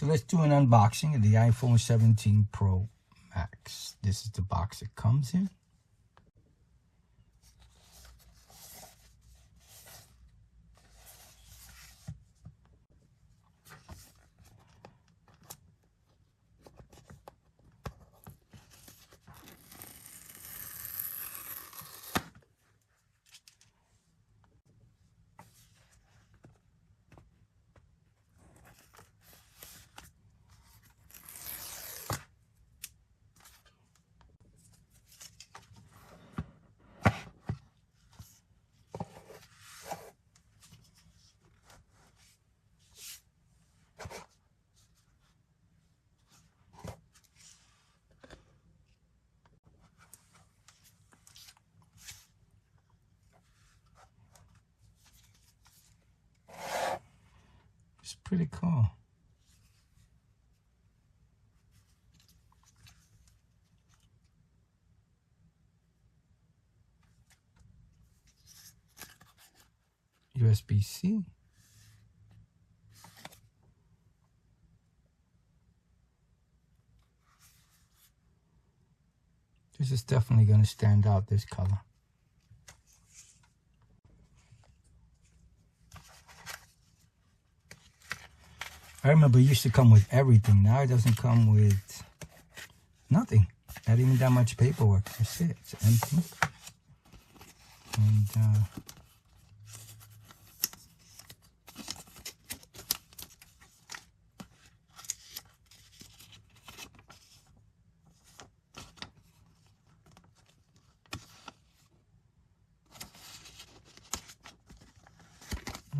So let's do an unboxing of the iPhone 17 Pro Max. This is the box it comes in. It's pretty cool. USB-C. This is definitely going to stand out, this color. I remember it used to come with everything. Now it doesn't come with nothing. Not even that much paperwork. That's it. It's empty.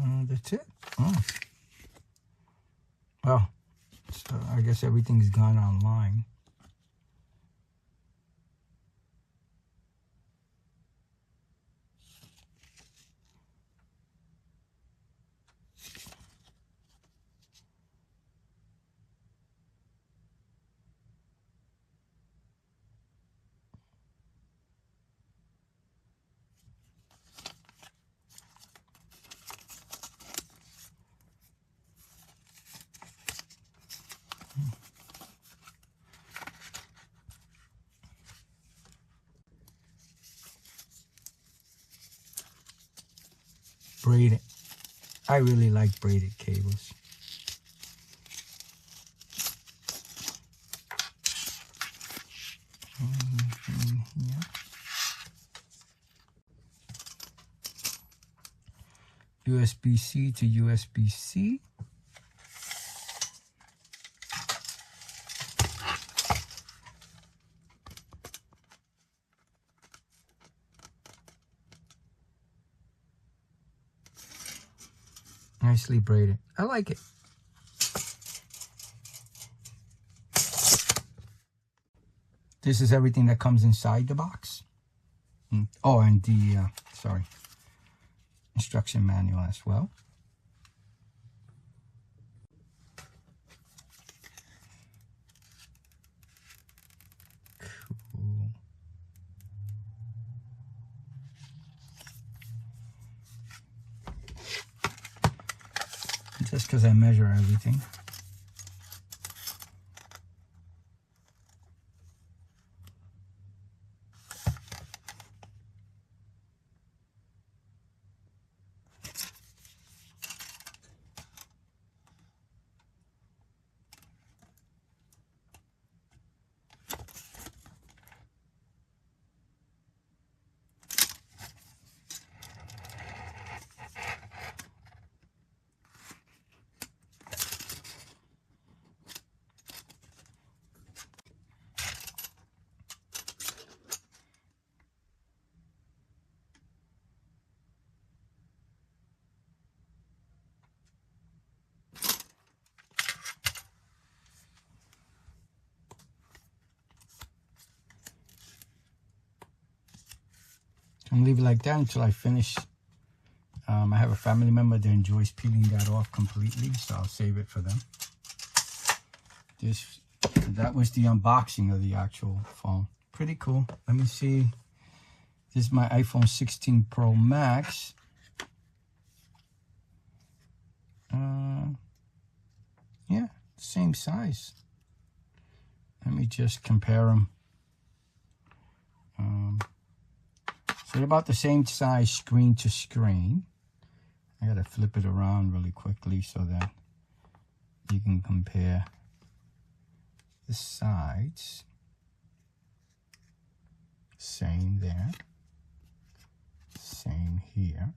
And that's it. Oh. Well, so I guess everything's gone online. Braided. I really like braided cables. USB-C to USB-C. Nicely braided. I like it. This is everything that comes inside the box. Oh, and the, instruction manual as well. Cool. Just because I measure everything. I'm leave it like that until I finish. I have a family member that enjoys peeling that off completely, so I'll save it for them. That was the unboxing of the actual phone. Pretty cool. Let me see. This is my iPhone 16 Pro Max. Yeah, same size. Let me just compare them. So they're about the same size screen to screen. I gotta flip it around really quickly so that you can compare the sides. Same there. Same here.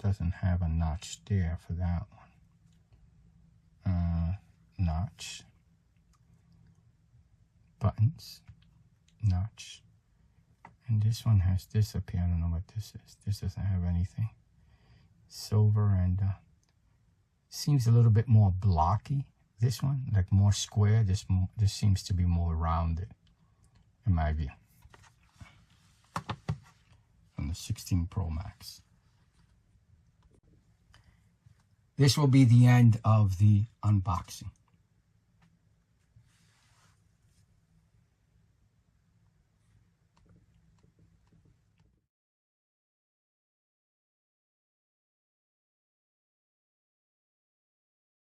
Doesn't have a notch there for that one. Notch. Buttons. Notch. And this one has this up here. I don't know what this is. This doesn't have anything. Silver, and seems a little bit more blocky. This one, like more square. This seems to be more rounded, in my view. On the 16 Pro Max. This will be the end of the unboxing.